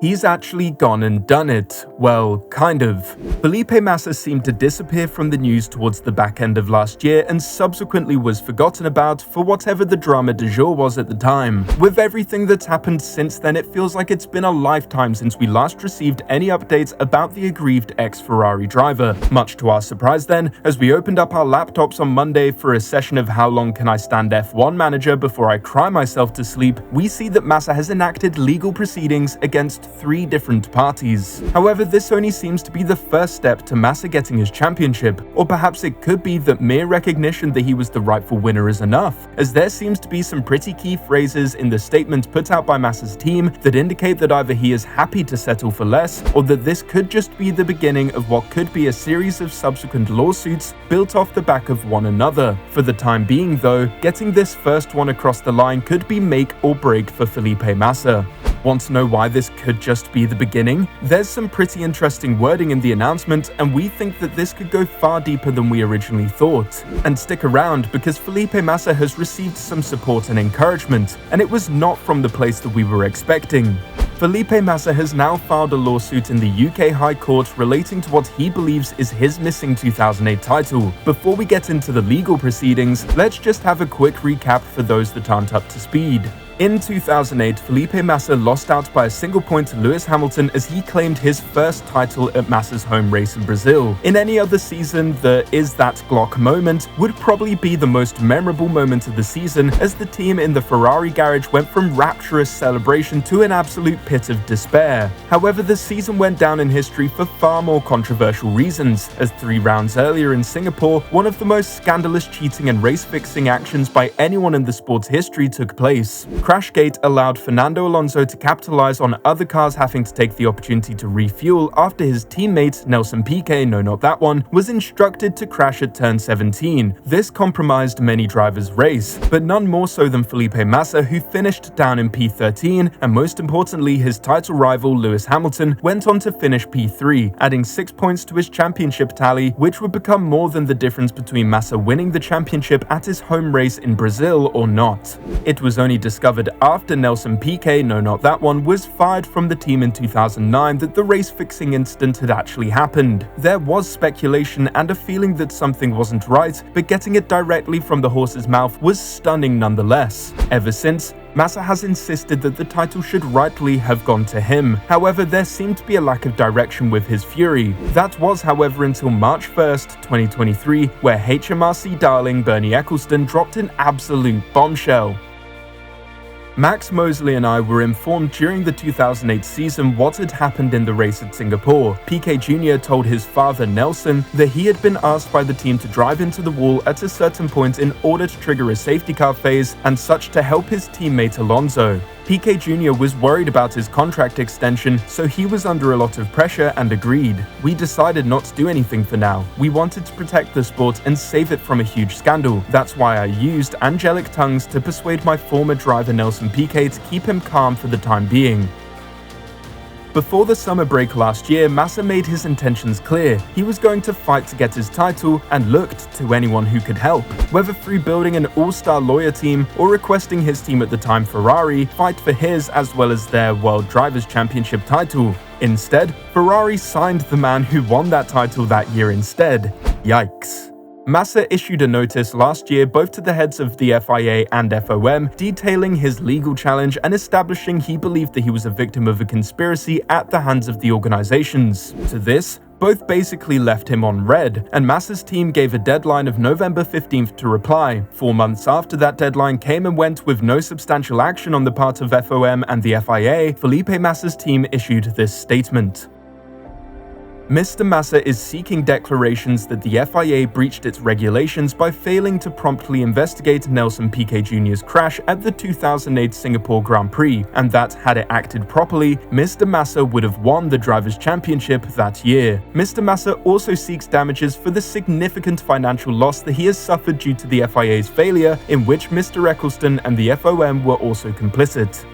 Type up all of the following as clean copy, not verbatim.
He's actually gone and done it. Well, kind of. Felipe Massa seemed to disappear from the news towards the back end of last year and subsequently was forgotten about for whatever the drama du jour was at the time. With everything that's happened since then, it feels like it's been a lifetime since we last received any updates about the aggrieved ex-Ferrari driver. Much to our surprise then, as we opened up our laptops on Monday for a session of How Long Can I Stand F1 Manager Before I Cry Myself to Sleep, we see that Massa has enacted legal proceedings against 3 different parties. However, this only seems to be the first step to Massa getting his championship, or perhaps it could be that mere recognition that he was the rightful winner is enough, as there seems to be some pretty key phrases in the statement put out by Massa's team that indicate that either he is happy to settle for less, or that this could just be the beginning of what could be a series of subsequent lawsuits built off the back of one another. For the time being though, getting this first one across the line could be make or break for Felipe Massa. Want to know why this could just be the beginning? There's some pretty interesting wording in the announcement, and we think that this could go far deeper than we originally thought. And stick around, because Felipe Massa has received some support and encouragement, and it was not from the place that we were expecting. Felipe Massa has now filed a lawsuit in the UK High Court relating to what he believes is his missing 2008 title. Before we get into the legal proceedings, let's just have a quick recap for those that aren't up to speed. In 2008, Felipe Massa lost out by a single point to Lewis Hamilton as he claimed his first title at Massa's home race in Brazil. In any other season, the "is that Glock" moment would probably be the most memorable moment of the season, as the team in the Ferrari garage went from rapturous celebration to an absolute pit of despair. However, the season went down in history for far more controversial reasons, as 3 rounds earlier in Singapore, one of the most scandalous cheating and race-fixing actions by anyone in the sport's history took place. Crashgate allowed Fernando Alonso to capitalize on other cars having to take the opportunity to refuel after his teammate, Nelson Piquet, no not that one, was instructed to crash at turn 17. This compromised many drivers' race, but none more so than Felipe Massa, who finished down in P13, and most importantly, his title rival Lewis Hamilton went on to finish P3, adding 6 points to his championship tally, which would become more than the difference between Massa winning the championship at his home race in Brazil or not. It was only discovered after Nelson Piquet, no not that one, was fired from the team in 2009 that the race-fixing incident had actually happened. There was speculation and a feeling that something wasn't right, but getting it directly from the horse's mouth was stunning nonetheless. Ever since, Massa has insisted that the title should rightly have gone to him. However, there seemed to be a lack of direction with his fury. That was, however, until March 1st, 2023, where HMRC darling Bernie Ecclestone dropped an absolute bombshell. Max Mosley and I were informed during the 2008 season what had happened in the race at Singapore. Piquet Jr. told his father Nelson that he had been asked by the team to drive into the wall at a certain point in order to trigger a safety car phase and such to help his teammate Alonso. Piquet Jr. was worried about his contract extension, so he was under a lot of pressure and agreed. We decided not to do anything for now. We wanted to protect the sport and save it from a huge scandal. That's why I used angelic tongues to persuade my former driver Nelson Piquet to keep him calm for the time being. Before the summer break last year, Massa made his intentions clear. He was going to fight to get his title and looked to anyone who could help, whether through building an all-star lawyer team or requesting his team at the time, Ferrari, fight for his as well as their World Drivers' Championship title. Instead, Ferrari signed the man who won that title that year instead. Yikes. Massa issued a notice last year both to the heads of the FIA and FOM, detailing his legal challenge and establishing he believed that he was a victim of a conspiracy at the hands of the organizations. To this, both basically left him on red, and Massa's team gave a deadline of November 15th to reply. 4 months after that deadline came and went with no substantial action on the part of FOM and the FIA, Felipe Massa's team issued this statement. Mr. Massa is seeking declarations that the FIA breached its regulations by failing to promptly investigate Nelson Piquet Jr.'s crash at the 2008 Singapore Grand Prix, and that, had it acted properly, Mr. Massa would have won the Drivers' Championship that year. Mr. Massa also seeks damages for the significant financial loss that he has suffered due to the FIA's failure, in which Mr. Ecclestone and the FOM were also complicit.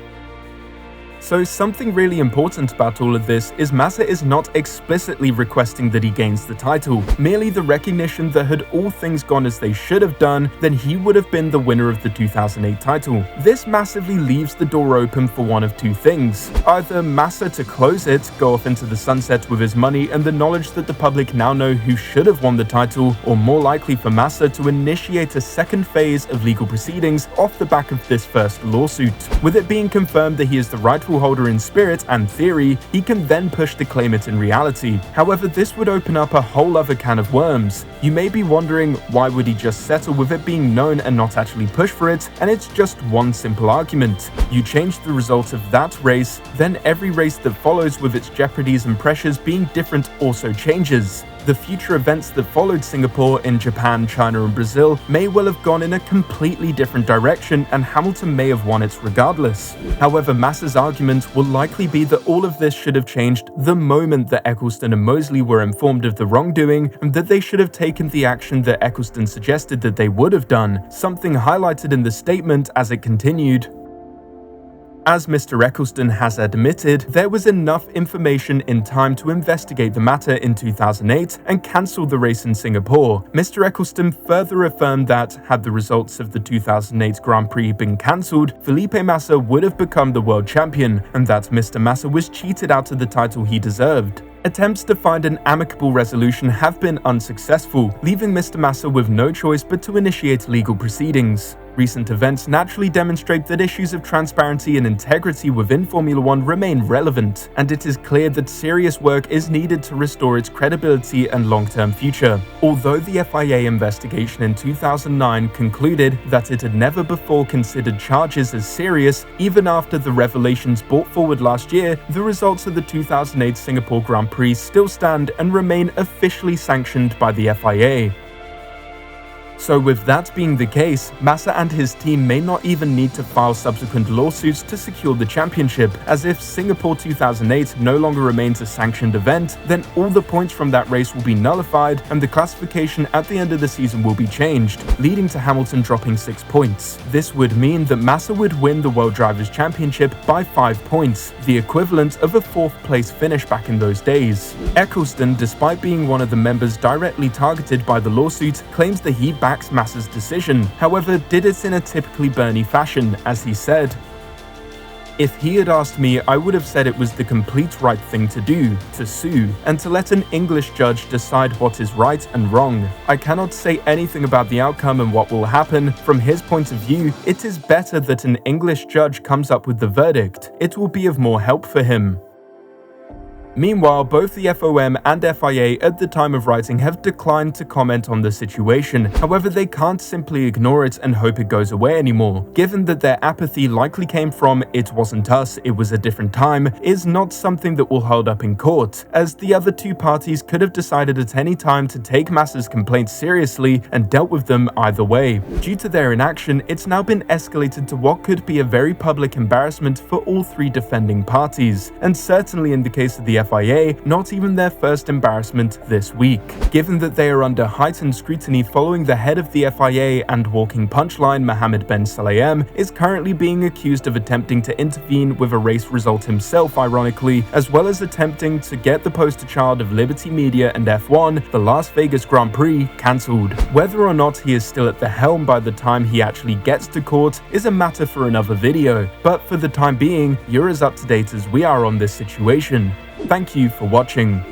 So something really important about all of this is Massa is not explicitly requesting that he gains the title, merely the recognition that had all things gone as they should have done, then he would have been the winner of the 2008 title. This massively leaves the door open for one of two things. Either Massa to close it, go off into the sunset with his money and the knowledge that the public now know who should have won the title, or more likely for Massa to initiate a second phase of legal proceedings off the back of this first lawsuit. With it being confirmed that he is the rightful holder in spirit and theory, he can then push to claim it in reality. However, this would open up a whole other can of worms. You may be wondering, why would he just settle with it being known and not actually push for it? And it's just one simple argument. You change the result of that race, then every race that follows with its jeopardies and pressures being different also changes. The future events that followed Singapore in Japan, China and Brazil may well have gone in a completely different direction and Hamilton may have won it regardless. However, Massa's argument will likely be that all of this should have changed the moment that Eccleston and Moseley were informed of the wrongdoing and that they should have taken the action that Eccleston suggested that they would have done, something highlighted in the statement as it continued. As Mr. Eccleston has admitted, there was enough information in time to investigate the matter in 2008 and cancel the race in Singapore. Mr. Eccleston further affirmed that, had the results of the 2008 Grand Prix been cancelled, Felipe Massa would have become the world champion, and that Mr. Massa was cheated out of the title he deserved. Attempts to find an amicable resolution have been unsuccessful, leaving Mr. Massa with no choice but to initiate legal proceedings. Recent events naturally demonstrate that issues of transparency and integrity within Formula One remain relevant, and it is clear that serious work is needed to restore its credibility and long-term future. Although the FIA investigation in 2009 concluded that it had never before considered charges as serious, even after the revelations brought forward last year, the results of the 2008 Singapore Grand Prix still stand and remain officially sanctioned by the FIA. So with that being the case, Massa and his team may not even need to file subsequent lawsuits to secure the championship, as if Singapore 2008 no longer remains a sanctioned event, then all the points from that race will be nullified and the classification at the end of the season will be changed, leading to Hamilton dropping 6 points. This would mean that Massa would win the World Drivers' Championship by 5 points, the equivalent of a 4th place finish back in those days. Eccleston, despite being one of the members directly targeted by the lawsuit, claims that he backs Massa's decision, however did it in a typically Bernie fashion, as he said, "If he had asked me, I would have said it was the complete right thing to do, to sue, and to let an English judge decide what is right and wrong. I cannot say anything about the outcome and what will happen. From his point of view, it is better that an English judge comes up with the verdict. It will be of more help for him." Meanwhile, both the FOM and FIA at the time of writing have declined to comment on the situation. However, they can't simply ignore it and hope it goes away anymore. Given that their apathy likely came from "it wasn't us, it was a different time," is not something that will hold up in court, as the other two parties could have decided at any time to take Massa's complaints seriously and dealt with them either way. Due to their inaction, it's now been escalated to what could be a very public embarrassment for all three defending parties, and certainly in the case of the FIA, not even their first embarrassment this week. Given that they are under heightened scrutiny following the head of the FIA and walking punchline Mohammed Ben Sulayem is currently being accused of attempting to intervene with a race result himself, ironically, as well as attempting to get the poster child of Liberty Media and F1, the Las Vegas Grand Prix, cancelled. Whether or not he is still at the helm by the time he actually gets to court is a matter for another video, but for the time being, you're as up to date as we are on this situation. Thank you for watching.